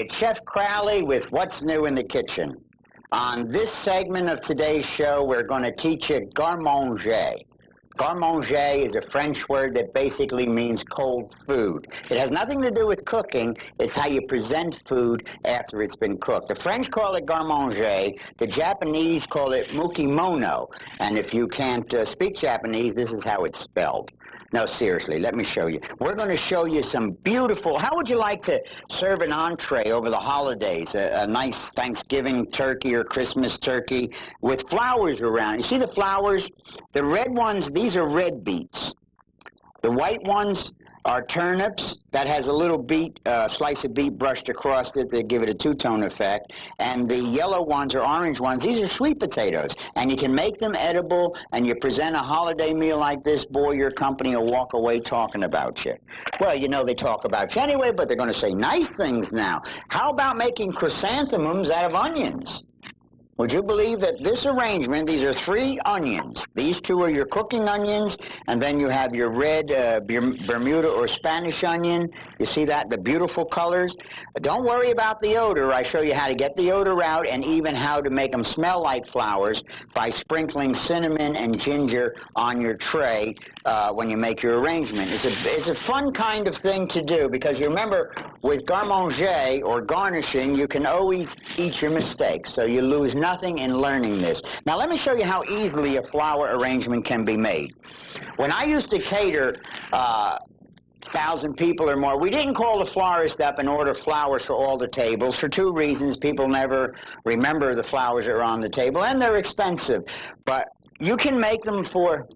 it's Chef Crowley with What's New in the Kitchen. On this segment of today's show, we're going to teach you Garde Manger. Garde Manger is a French word that basically means cold food. It has nothing to do with cooking. It's how you present food after it's been cooked. The French call it Garde Manger. The Japanese call it mukimono. And if you can't speak Japanese, this is how it's spelled. No, seriously, let me show you. We're going to show you some beautiful... How would you like to serve an entree over the holidays? A nice Thanksgiving turkey or Christmas turkey with flowers around. You see the flowers? The red ones, these are red beets. The white ones are turnips. That has a little beet, slice of beet brushed across it to give it a two-tone effect. And the yellow ones or orange ones, these are sweet potatoes. And you can make them edible, and you present a holiday meal like this, boy, your company will walk away talking about you. Well, you know they talk about you anyway, but they're going to say nice things now. How about making chrysanthemums out of onions? Would you believe that this arrangement, these are 3 onions. These 2 are your cooking onions, and then you have your red Bermuda or Spanish onion. You see that? The beautiful colors. Don't worry about the odor. I show you how to get the odor out and even how to make them smell like flowers by sprinkling cinnamon and ginger on your tray when you make your arrangement. It's a fun kind of thing to do because you remember with garde manger or garnishing, you can always eat your mistakes. So you lose nothing in learning this. Now let me show you how easily a flower arrangement can be made. When I used to cater 1,000 people or more, we didn't call the florist up and order flowers for all the tables for 2 reasons. People never remember the flowers that are on the table, and they're expensive. But you can make them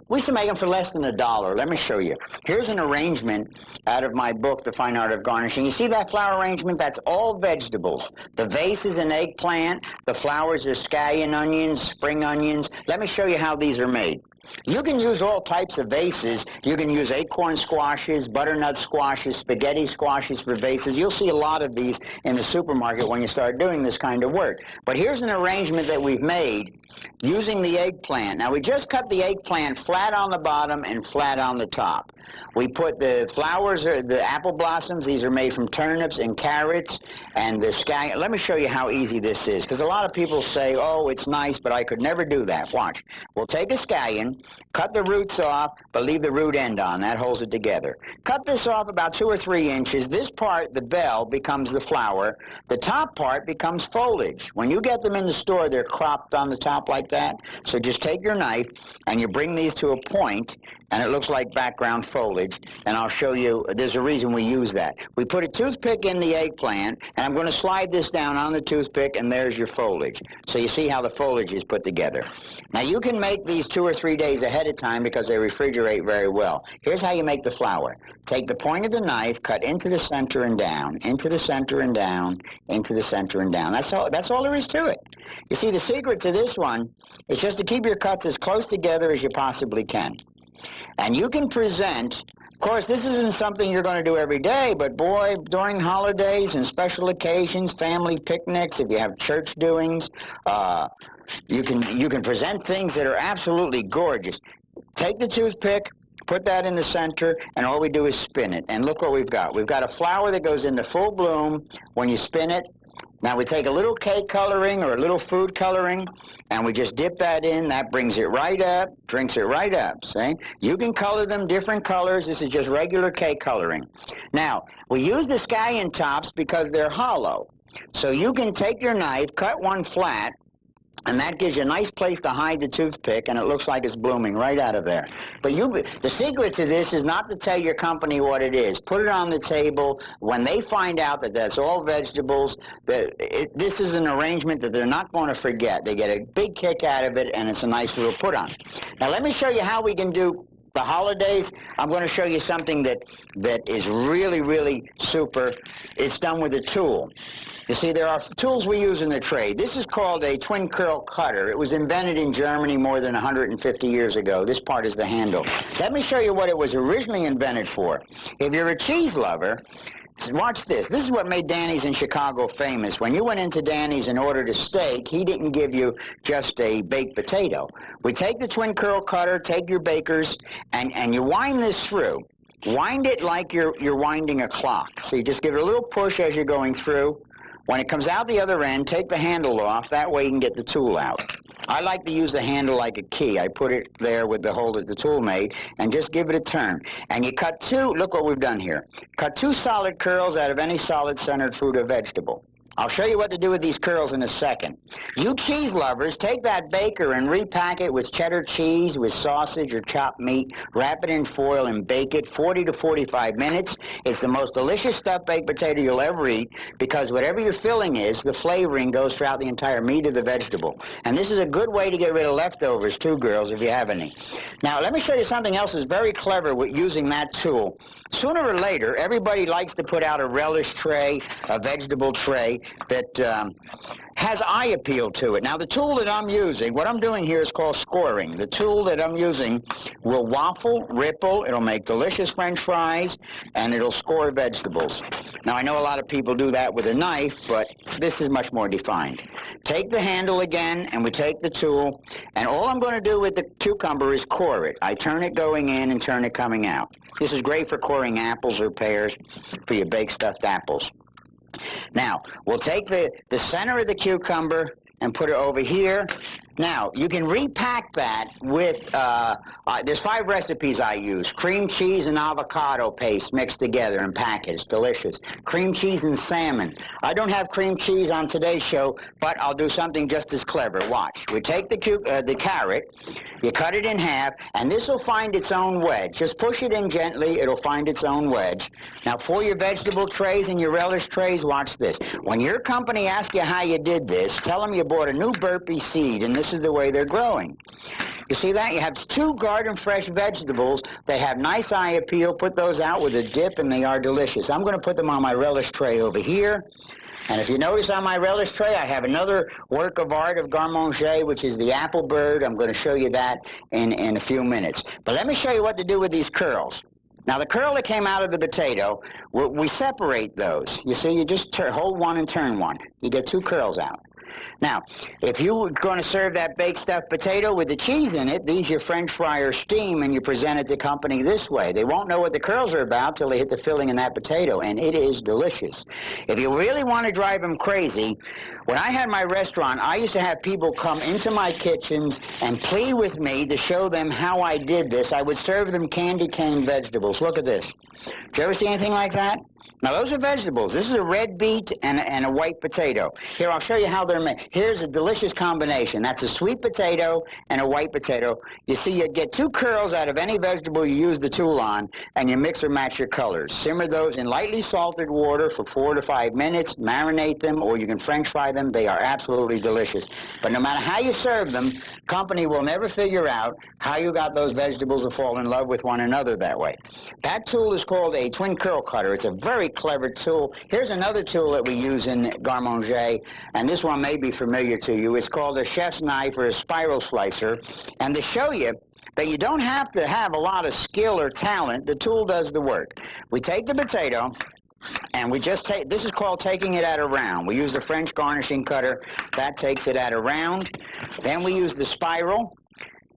we used to make them for less than $1. Let me show you. Here's an arrangement out of my book, The Fine Art of Garnishing. You see that flower arrangement? That's all vegetables. The vase is an eggplant. The flowers are scallion onions, spring onions. Let me show you how these are made. You can use all types of vases. You can use acorn squashes, butternut squashes, spaghetti squashes for vases. You'll see a lot of these in the supermarket when you start doing this kind of work. But here's an arrangement that we've made using the eggplant. Now, we just cut the eggplant flat on the bottom and flat on the top. We put the flowers, or the apple blossoms, these are made from turnips and carrots, and the scallion. Let me show you how easy this is, because a lot of people say, oh, it's nice, but I could never do that. Watch. We'll take a scallion, cut the roots off, but leave the root end on. That holds it together. Cut this off about 2 or 3 inches. This part, the bell, becomes the flower. The top part becomes foliage. When you get them in the store, they're cropped on the top like that. So just take your knife, and you bring these to a point, and it looks like background foliage, and I'll show you, there's a reason we use that. We put a toothpick in the eggplant, and I'm going to slide this down on the toothpick, and there's your foliage. So you see how the foliage is put together. Now you can make these 2 or 3 days ahead of time because they refrigerate very well. Here's how you make the flower. Take the point of the knife, cut into the center and down, into the center and down, into the center and down. That's all there is to it. You see, the secret to this one is just to keep your cuts as close together as you possibly can. And you can present, of course, this isn't something you're going to do every day, but boy, during holidays and special occasions, family picnics, if you have church doings, you can present things that are absolutely gorgeous. Take the toothpick, put that in the center, and all we do is spin it. And look what we've got. We've got a flower that goes into full bloom when you spin it. Now we take a little cake coloring or a little food coloring, and we just dip that in. That brings it right up, drinks it right up, see? You can color them different colors. This is just regular cake coloring. Now, we use the scallion tops because they're hollow. So you can take your knife, cut one flat, and that gives you a nice place to hide the toothpick, and it looks like it's blooming right out of there. But the secret to this is not to tell your company what it is. Put it on the table. When they find out that that's all vegetables, this is an arrangement that they're not going to forget. They get a big kick out of it, and it's a nice little put-on. Now, let me show you how we can do the holidays. I'm going to show you something that is really, really super. It's done with a tool. You see, there are tools we use in the trade. This is called a twin curl cutter. It was invented in Germany more than 150 years ago. This part is the handle. Let me show you what it was originally invented for. If you're a cheese lover, watch this. This is what made Danny's in Chicago famous. When you went into Danny's and ordered a steak, he didn't give you just a baked potato. We take the twin curl cutter, take your bakers, and you wind this through. Wind it like you're winding a clock. So you just give it a little push as you're going through. When it comes out the other end, take the handle off. That way you can get the tool out. I like to use the handle like a key. I put it there with the hole that the tool made and just give it a turn. And you cut two, look what we've done here. Cut two solid curls out of any solid centered fruit or vegetable. I'll show you what to do with these curls in a second. You cheese lovers, take that baker and repack it with cheddar cheese, with sausage or chopped meat, wrap it in foil and bake it 40 to 45 minutes. It's the most delicious stuffed baked potato you'll ever eat because whatever your filling is, the flavoring goes throughout the entire meat of the vegetable. And this is a good way to get rid of leftovers too, girls, if you have any. Now, let me show you something else that's very clever with using that tool. Sooner or later, everybody likes to put out a relish tray, a vegetable tray, that has eye appeal to it. Now, the tool that I'm using, what I'm doing here is called scoring. The tool that I'm using will waffle, ripple, it'll make delicious French fries, and it'll score vegetables. Now, I know a lot of people do that with a knife, but this is much more defined. Take the handle again, and we take the tool, and all I'm going to do with the cucumber is core it. I turn it going in and turn it coming out. This is great for coring apples or pears, for your baked stuffed apples. Now, we'll take the center of the cucumber and put it over here. Now, you can repack that with, there's 5 recipes I use. Cream cheese and avocado paste mixed together and pack it. It's delicious. Cream cheese and salmon. I don't have cream cheese on today's show, but I'll do something just as clever. Watch. We take the carrot, you cut it in half, and this will find its own wedge. Just push it in gently. It'll find its own wedge. Now, for your vegetable trays and your relish trays, watch this. When your company asks you how you did this, tell them you bought a new burpee seed, and this is the way they're growing. You see that? You have 2 garden fresh vegetables. They have nice eye appeal. Put those out with a dip, and they are delicious. I'm going to put them on my relish tray over here. And if you notice on my relish tray, I have another work of art of Garde Manger, which is the apple bird. I'm going to show you that in a few minutes. But let me show you what to do with these curls. Now, the curl that came out of the potato, we separate those. You see, you just hold one and turn one. You get 2 curls out. Now, if you're going to serve that baked stuffed potato with the cheese in it, these your French fry or steam, and you present it to company this way. They won't know what the curls are about till they hit the filling in that potato, and it is delicious. If you really want to drive them crazy, when I had my restaurant, I used to have people come into my kitchens and plead with me to show them how I did this. I would serve them candy cane vegetables. Look at this. Did you ever see anything like that? Now, those are vegetables. This is a red beet and a white potato. Here, I'll show you how they're made. Here's a delicious combination. That's a sweet potato and a white potato. You see, you get 2 curls out of any vegetable you use the tool on, and you mix or match your colors. Simmer those in lightly salted water for 4 to 5 minutes. Marinate them, or you can French fry them. They are absolutely delicious. But no matter how you serve them, company will never figure out how you got those vegetables to fall in love with one another that way. That tool is called a twin curl cutter. It's a very clever tool. Here's another tool that we use in Garde Manger, and this one may be familiar to you. It's called a chef's knife or a spiral slicer. And to show you that you don't have to have a lot of skill or talent, the tool does the work. We take the potato, and we just take, this is called taking it at a round. We use the French garnishing cutter. That takes it at a round. Then we use the spiral.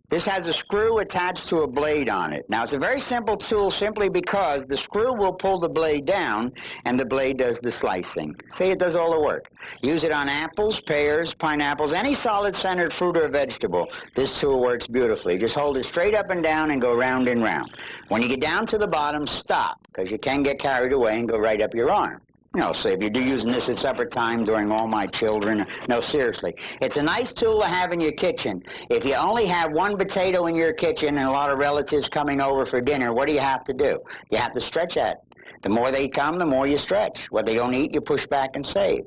This has a screw attached to a blade on it. Now, it's a very simple tool simply because the screw will pull the blade down, and the blade does the slicing. See, it does all the work. Use it on apples, pears, pineapples, any solid-centered fruit or vegetable. This tool works beautifully. Just hold it straight up and down and go round and round. When you get down to the bottom, stop, because you can get carried away and go right up your arm. You know, so if you're using this at supper time during all my children, no, seriously. It's a nice tool to have in your kitchen. If you only have 1 potato in your kitchen and a lot of relatives coming over for dinner, what do you have to do? You have to stretch that. The more they come, the more you stretch. What they don't eat, you push back and save.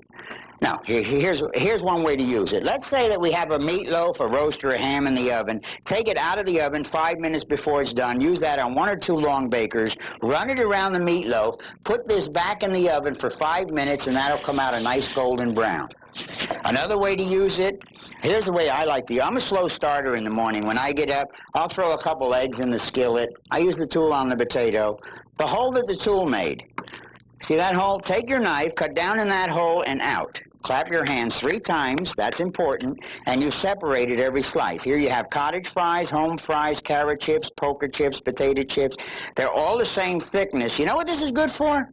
Now, here's one way to use it. Let's say that we have a meatloaf, a roast, or a ham in the oven. Take it out of the oven 5 minutes before it's done. Use that on 1 or 2 long bakers. Run it around the meatloaf. Put this back in the oven for 5 minutes, and that'll come out a nice golden brown. Another way to use it, here's the way I like to use it. I'm a slow starter in the morning. When I get up, I'll throw a couple eggs in the skillet. I use the tool on the potato. The hole that the tool made. See that hole? Take your knife, cut down in that hole and out. Clap your hands 3 times, that's important, and you separated every slice. Here you have cottage fries, home fries, carrot chips, poker chips, potato chips. They're all the same thickness. You know what this is good for?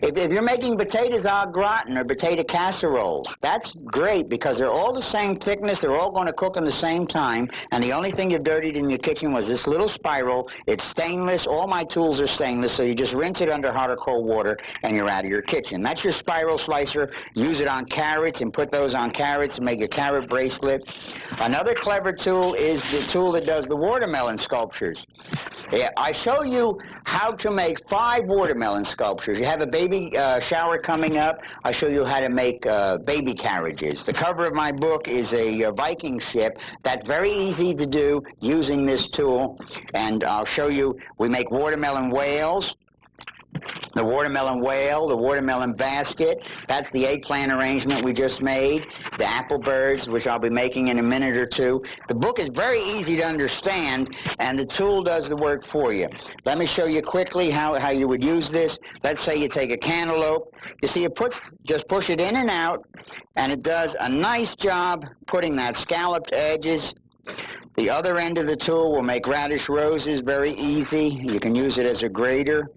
If you're making potatoes au gratin or potato casseroles, that's great because they're all the same thickness. They're all going to cook in the same time. And the only thing you've dirtied in your kitchen was this little spiral. It's stainless. All my tools are stainless, so you just rinse it under hot or cold water, and you're out of your kitchen. That's your spiral slicer. Use it on carrots and put those on carrots and make a carrot bracelet. Another clever tool is the tool that does the watermelon sculptures. Yeah, I show you how to make 5 watermelon sculptures. You have a baby shower coming up. I show you how to make baby carriages. The cover of my book is a Viking ship. That's very easy to do using this tool. And I'll show you, we make watermelon whales. The watermelon whale, the watermelon basket, that's the eggplant arrangement we just made, the apple birds, which I'll be making in a minute or two. The book is very easy to understand, and the tool does the work for you. Let me show you quickly how you would use this. Let's say you take a cantaloupe. You see, just push it in and out, and it does a nice job putting that scalloped edges. The other end of the tool will make radish roses very easy. You can use it as a grater.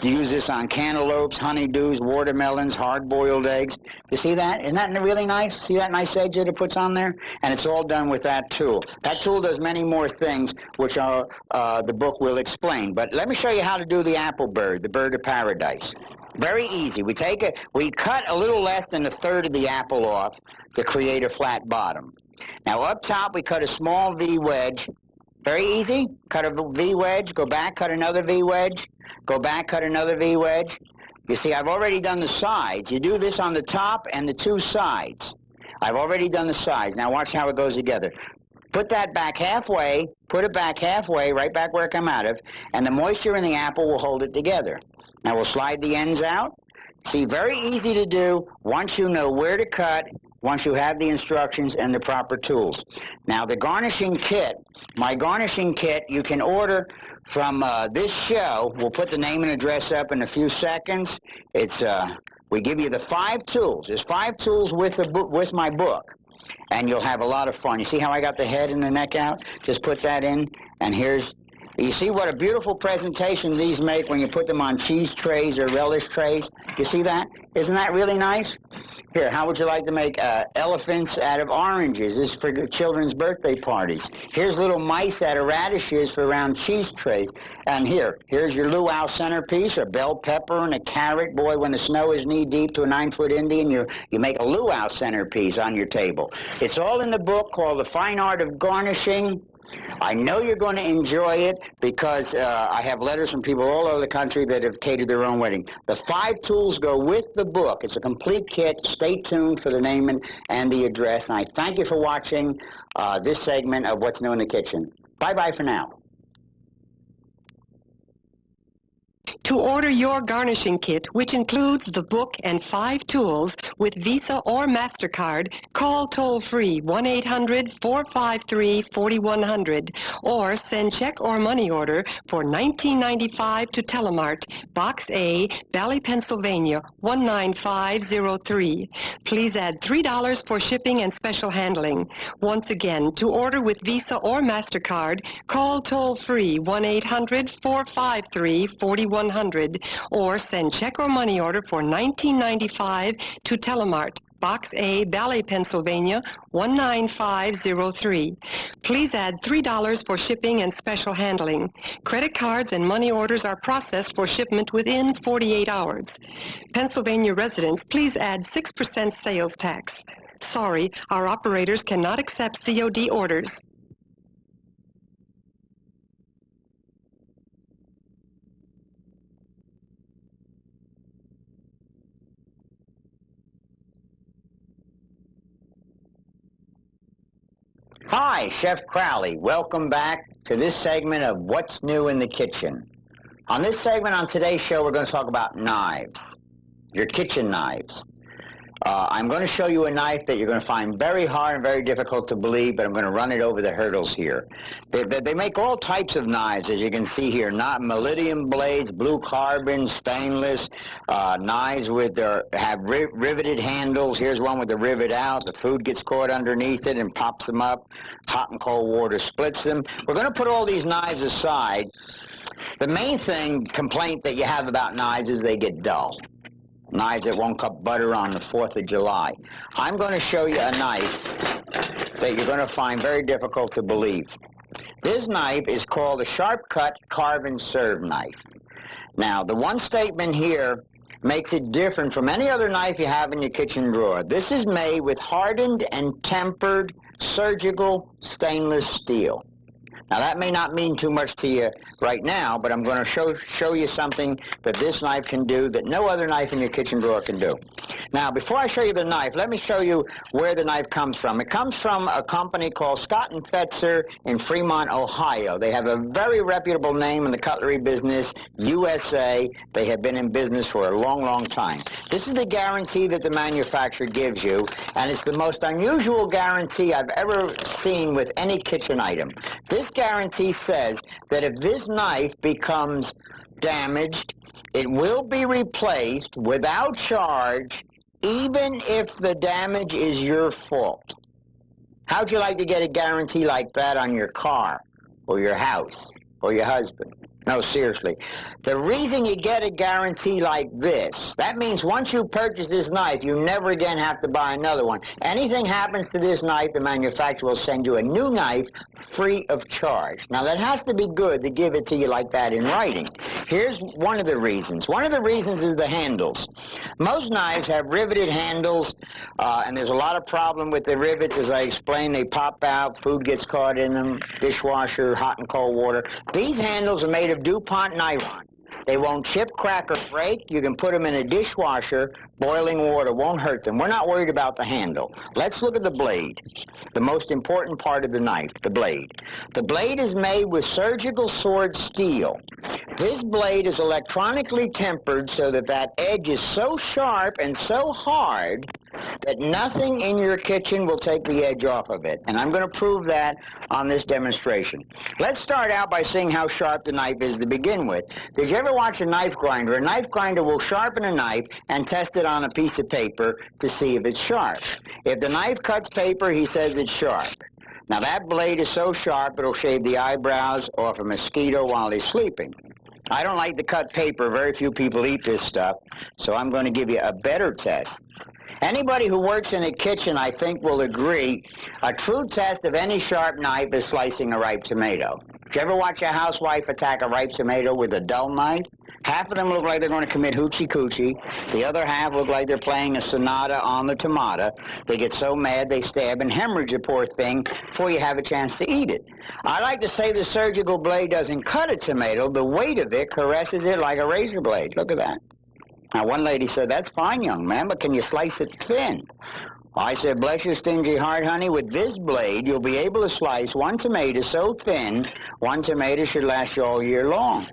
To use this on cantaloupes, honeydews, watermelons, hard-boiled eggs. You see that? Isn't that really nice? See that nice edge that it puts on there? And it's all done with that tool. That tool does many more things, which the book will explain. But let me show you how to do the apple bird, the bird of paradise. Very easy. We cut a little less than a third of the apple off to create a flat bottom. Now up top, we cut a small V wedge. Very easy. Cut a V wedge, go back, cut another V wedge, go back, cut another V wedge. You see, I've already done the sides. You do this on the top and the 2 sides. I've already done the sides. Now watch how it goes together. Put that back halfway, put it back halfway, right back where it came out of, and the moisture in the apple will hold it together. Now we'll slide the ends out. See, very easy to do once you know where to cut, once you have the instructions and the proper tools. Now the garnishing kit, my garnishing kit, you can order from this show. We'll put the name and address up in a few seconds. We give you the 5 tools. There's 5 tools with my book, and you'll have a lot of fun. You see how I got the head and the neck out? Just put that in, and you see what a beautiful presentation these make when you put them on cheese trays or relish trays? You see that? Isn't that really nice? Here, how would you like to make elephants out of oranges? This is for children's birthday parties. Here's little mice out of radishes for round cheese trays. And here's your luau centerpiece, a bell pepper and a carrot. Boy, when the snow is knee-deep to a 9-foot Indian, you make a luau centerpiece on your table. It's all in the book called The Fine Art of Garnishing. I know you're going to enjoy it because I have letters from people all over the country that have catered their own wedding. The 5 tools go with the book. It's a complete kit. Stay tuned for the name and the address. And I thank you for watching this segment of What's New in the Kitchen. Bye-bye for now. To order your garnishing kit, which includes the book and 5 tools with Visa or MasterCard, call toll-free 1-800-453-4100 or send check or money order for $19.95 to Telemart, Box A, Valley, Pennsylvania 19503. Please add $3 for shipping and special handling. Once again, to order with Visa or MasterCard, call toll-free 1-800-453-4100 or send check or money order for $19.95 to Telemart, Box A, Valley, Pennsylvania 19503. Please add $3 for shipping and special handling. Credit cards and money orders are processed for shipment within 48 hours. Pennsylvania residents, please add 6% sales tax. Sorry, our operators cannot accept COD orders. Hi, Chef Crowley. Welcome back to this segment of What's New in the Kitchen. On this segment on today's show, we're going to talk about knives, your kitchen knives. I'm going to show you a knife that you're going to find very hard and very difficult to believe, but I'm going to run it over the hurdles here. They make all types of knives, as you can see here, not molybdenum blades, blue carbon, stainless, knives have riveted handles. Here's one with the rivet out. The food gets caught underneath it and pops them up. Hot and cold water splits them. We're going to put all these knives aside. The main complaint that you have about knives is they get dull. Knives that won't cut butter on the 4th of July. I'm going to show you a knife that you're going to find very difficult to believe. This knife is called a sharp cut carve and serve knife. Now, the one statement here makes it different from any other knife you have in your kitchen drawer. This is made with hardened and tempered surgical stainless steel. Now, that may not mean too much to you right now, but I'm going to show you something that this knife can do that no other knife in your kitchen drawer can do. Now, before I show you the knife, let me show you where the knife comes from. It comes from a company called Scott & Fetzer in Fremont, Ohio. They have a very reputable name in the cutlery business, USA. They have been in business for a long, long time. This is the guarantee that the manufacturer gives you, and it's the most unusual guarantee I've ever seen with any kitchen item. This guarantee says that if this knife becomes damaged, it will be replaced without charge, even if the damage is your fault. How'd you like to get a guarantee like that on your car, or your house, or your husband? No, seriously. The reason you get a guarantee like this, that means once you purchase this knife, you never again have to buy another one. Anything happens to this knife, the manufacturer will send you a new knife free of charge. Now, that has to be good to give it to you like that in writing. Here's one of the reasons. One of the reasons is the handles. Most knives have riveted handles, and there's a lot of problem with the rivets. As I explained, they pop out, food gets caught in them, dishwasher, hot and cold water. These handles are made of DuPont nylon. They won't chip, crack, or break. You can put them in a dishwasher. Boiling water won't hurt them. We're not worried about the handle. Let's look at the blade, the most important part of the knife, the blade. The blade is made with surgical sword steel. This blade is electronically tempered so that that edge is so sharp and so hard that nothing in your kitchen will take the edge off of it. And I'm going to prove that on this demonstration. Let's start out by seeing how sharp the knife is to begin with. Did you ever watch a knife grinder? A knife grinder will sharpen a knife and test it on a piece of paper to see if it's sharp. If the knife cuts paper, he says it's sharp. Now, that blade is so sharp it'll shave the eyebrows off a mosquito while he's sleeping. I don't like to cut paper. Very few people eat this stuff, so I'm going to give you a better test. Anybody who works in a kitchen, I think, will agree, a true test of any sharp knife is slicing a ripe tomato. Did you ever watch a housewife attack a ripe tomato with a dull knife? Half of them look like they're going to commit hoochie coochie. The other half look like they're playing a sonata on the tomato. They get so mad they stab and hemorrhage the poor thing before you have a chance to eat it. I like to say the surgical blade doesn't cut a tomato. The weight of it caresses it like a razor blade. Look at that. Now, one lady said, "That's fine, young man, but can you slice it thin?" I said, "Bless your stingy heart, honey. With this blade, you'll be able to slice one tomato so thin, one tomato should last you all year long."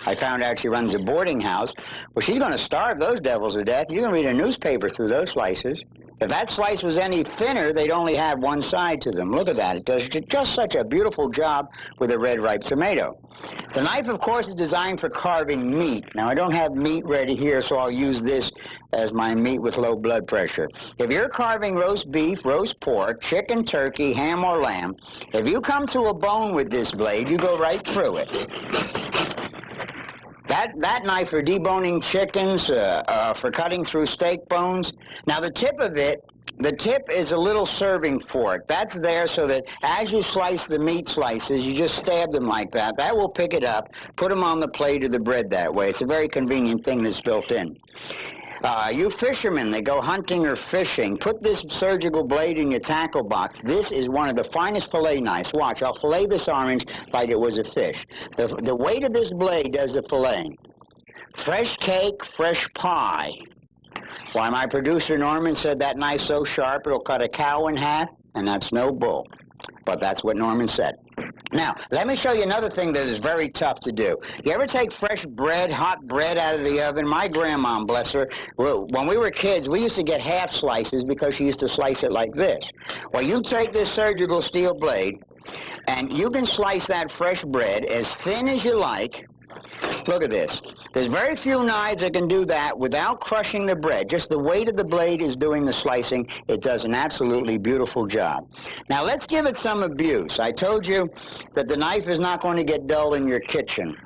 I found out she runs a boarding house. Well, she's going to starve those devils to death. You can read a newspaper through those slices. If that slice was any thinner, they'd only have one side to them. Look at that. It does just such a beautiful job with a red ripe tomato. The knife, of course, is designed for carving meat. Now, I don't have meat ready here, so I'll use this as my meat with low blood pressure. If you're carving roast beef, roast pork, chicken, turkey, ham, or lamb, if you come to a bone with this blade, you go right through it. That knife for deboning chickens, for cutting through steak bones. Now, the tip of it, the tip is a little serving fork. That's there so that as you slice the meat slices, you just stab them like that. That will pick it up, put them on the plate of the bread that way. It's a very convenient thing that's built in. You fishermen that go hunting or fishing, put this surgical blade in your tackle box. This is one of the finest fillet knives. Watch, I'll fillet this orange like it was a fish. The weight of this blade does the filleting. Fresh cake, fresh pie. Why, my producer Norman said that knife's so sharp it'll cut a cow in half, and that's no bull. But that's what Norman said. Now, let me show you another thing that is very tough to do. You ever take fresh bread, hot bread out of the oven? My grandma, bless her, when we were kids, we used to get half slices because she used to slice it like this. Well, you take this surgical steel blade, and you can slice that fresh bread as thin as you like. Look at this. There's very few knives that can do that without crushing the bread. Just the weight of the blade is doing the slicing. It does an absolutely beautiful job. Now, let's give it some abuse. I told you that the knife is not going to get dull in your kitchen.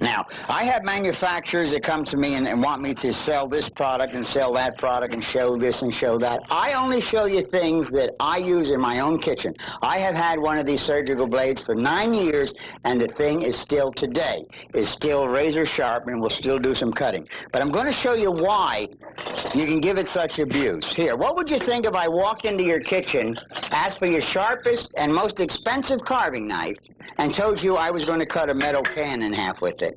Now, I have manufacturers that come to me and want me to sell this product and sell that product and show this and show that. I only show you things that I use in my own kitchen. I have had one of these surgical blades for 9 years, and the thing is still today. It's still razor sharp and will still do some cutting. But I'm going to show you why you can give it such abuse. Here, what would you think if I walked into your kitchen, asked for your sharpest and most expensive carving knife, and told you I was going to cut a metal can in half with it?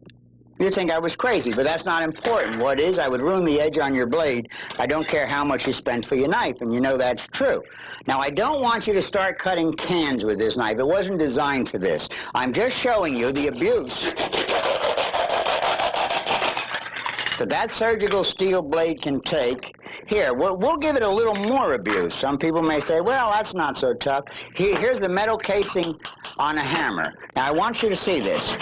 You'd think I was crazy, but that's not important. What is, I would ruin the edge on your blade. I don't care how much you spend for your knife, and you know that's true. Now, I don't want you to start cutting cans with this knife. It wasn't designed for this. I'm just showing you the abuse that surgical steel blade can take. Here, we'll give it a little more abuse. Some people may say, well, that's not so tough. Here's the metal casing on a hammer. Now, I want you to see this.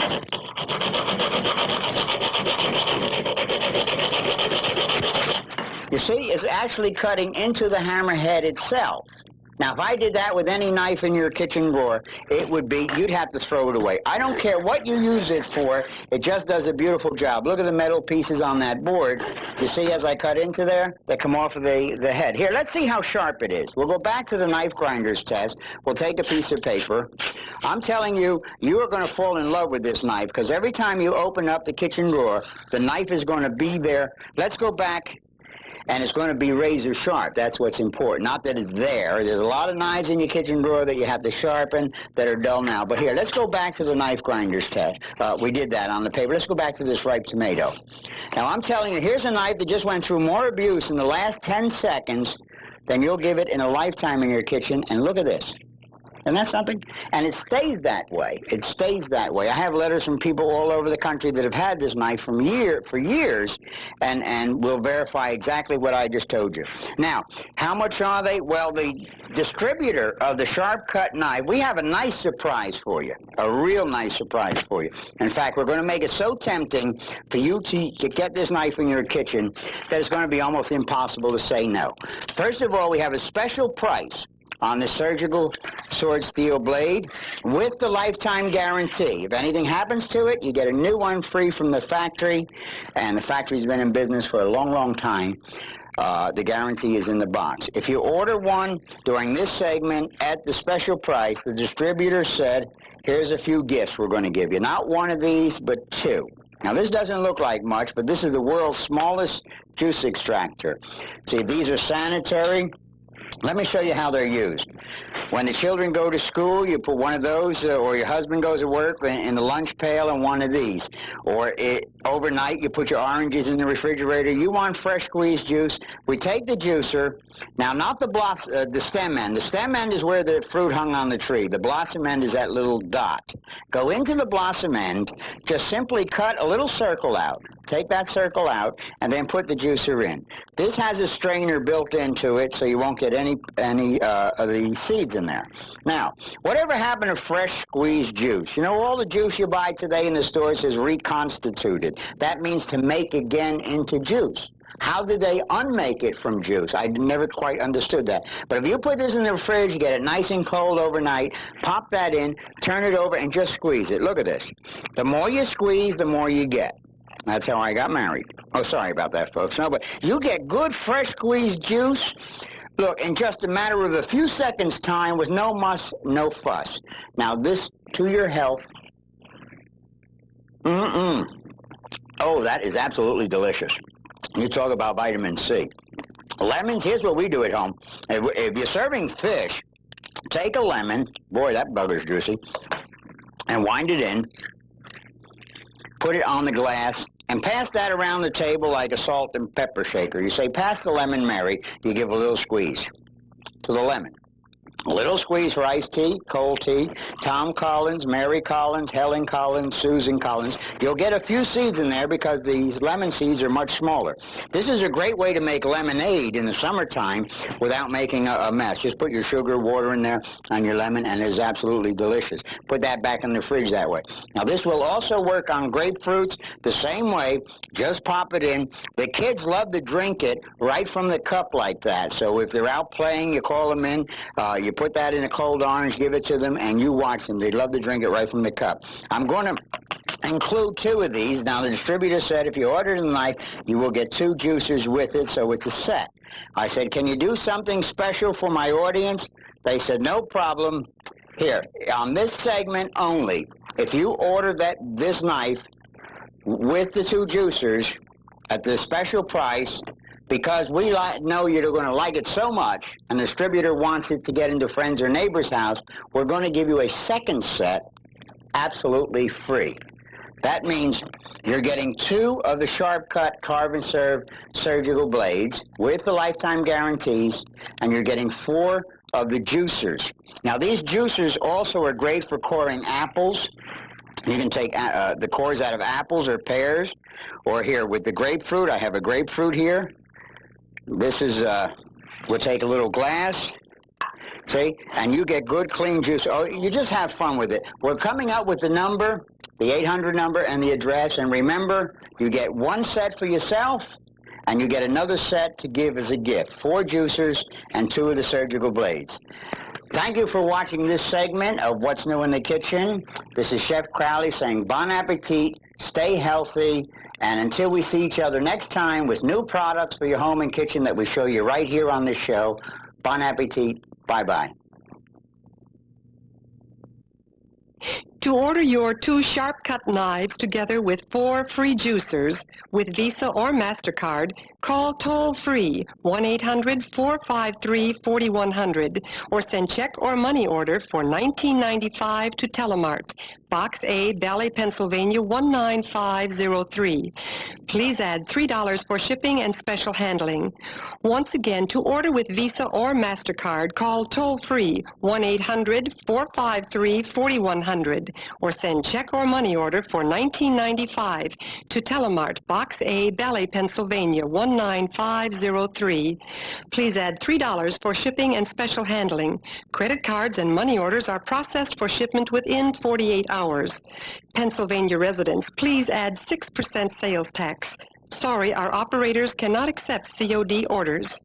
You see, it's actually cutting into the hammer head itself. Now, if I did that with any knife in your kitchen drawer, it would be, you'd have to throw it away. I don't care what you use it for, it just does a beautiful job. Look at the metal pieces on that board. You see, as I cut into there, they come off of the head. Here, let's see how sharp it is. We'll go back to the knife grinders test. We'll take a piece of paper. I'm telling you, you are going to fall in love with this knife, because every time you open up the kitchen drawer, the knife is going to be there. Let's go back. And it's going to be razor sharp. That's what's important. Not that it's there. There's a lot of knives in your kitchen drawer that you have to sharpen that are dull now. But here, let's go back to the knife grinders test. We did that on the paper. Let's go back to this ripe tomato. Now, I'm telling you, here's a knife that just went through more abuse in the last 10 seconds than you'll give it in a lifetime in your kitchen. And look at this. Isn't that something? And it stays that way. It stays that way. I have letters from people all over the country that have had this knife for years and will verify exactly what I just told you. Now, how much are they? Well, the distributor of the sharp cut knife, we have a nice surprise for you, a real nice surprise for you. In fact, we're going to make it so tempting for you to get this knife in your kitchen that it's going to be almost impossible to say no. First of all, we have a special price on the surgical sword steel blade with the lifetime guarantee. If anything happens to it, you get a new one free from the factory, and the factory's been in business for a long, long time. The guarantee is in the box. If you order one during this segment at the special price, the distributor said, here's a few gifts we're going to give you. Not one of these, but two. Now, this doesn't look like much, but this is the world's smallest juice extractor. See, these are sanitary. Let me show you how they're used. When the children go to school, you put one of those, or your husband goes to work in the lunch pail and one of these. Or overnight, you put your oranges in the refrigerator. You want fresh squeezed juice. We take the juicer. Now, not the stem end. The stem end is where the fruit hung on the tree. The blossom end is that little dot. Go into the blossom end. Just simply cut a little circle out. Take that circle out, and then put the juicer in. This has a strainer built into it, so you won't get any of the seeds in there. Now, whatever happened to fresh squeezed juice? You know, all the juice you buy today in the stores is reconstituted. That means to make again into juice. How did they unmake it from juice? I never quite understood that. But if you put this in the fridge, you get it nice and cold overnight, pop that in, turn it over, and just squeeze it. Look at this. The more you squeeze, the more you get. That's how I got married. Oh, sorry about that, folks. No, but you get good, fresh squeezed juice. Look, in just a matter of a few seconds' time with no muss, no fuss. Now, this to your health. Oh, that is absolutely delicious. You talk about vitamin C. Lemons, here's what we do at home. If you're serving fish, take a lemon. Boy, that bugger's juicy. And wind it in. Put it on the glass. And pass that around the table like a salt and pepper shaker. You say, pass the lemon, Mary. You give a little squeeze to the lemon. A little squeeze for iced tea, cold tea, Tom Collins, Mary Collins, Helen Collins, Susan Collins. You'll get a few seeds in there because these lemon seeds are much smaller. This is a great way to make lemonade in the summertime without making a mess. Just put your sugar, water in there on your lemon, and it's absolutely delicious. Put that back in the fridge that way. Now, this will also work on grapefruits the same way. Just pop it in. The kids love to drink it right from the cup like that. So if they're out playing, you call them in, you put that in a cold orange, give it to them, and you watch them. They love to drink it right from the cup. I'm going to include 2 of these. Now, the distributor said if you order the knife, you will get 2 juicers with it, so it's a set. I said, can you do something special for my audience? They said, no problem. Here, on this segment only, if you order this knife with the 2 juicers at the special price, because we know you're going to like it so much, and the distributor wants it to get into friends or neighbors' house, we're going to give you a second set absolutely free. That means you're getting 2 of the Sharp Cut Carve and Serve surgical blades with the lifetime guarantees, and you're getting 4 of the juicers. Now, these juicers also are great for coring apples. You can take the cores out of apples or pears, or here with the grapefruit. I have a grapefruit here. This is, we'll take a little glass, see, and you get good clean juice. Oh, you just have fun with it. We're coming up with the number, the 800 number, and the address, and remember, you get 1 set for yourself, and you get another set to give as a gift, 4 juicers and 2 of the surgical blades. Thank you for watching this segment of What's New in the Kitchen. This is Chef Crowley saying bon appetit, stay healthy, and until we see each other next time with new products for your home and kitchen that we show you right here on this show, bon appetit, bye-bye. To order your 2 Sharp Cut knives together with 4 free juicers with Visa or MasterCard, call toll-free 1-800-453-4100 or send check or money order for $19.95 to Telemart, Box A, Valley, Pennsylvania 19503. Please add $3 for shipping and special handling. Once again, to order with Visa or MasterCard, call toll-free 1-800-453-4100 or send check or money order for $19.95 to Telemart, Box A, Valley, Pennsylvania 19503. Please add $3 for shipping and special handling. Credit cards and money orders are processed for shipment within 48 hours. Pennsylvania residents, please add 6% sales tax. Sorry, our operators cannot accept COD orders.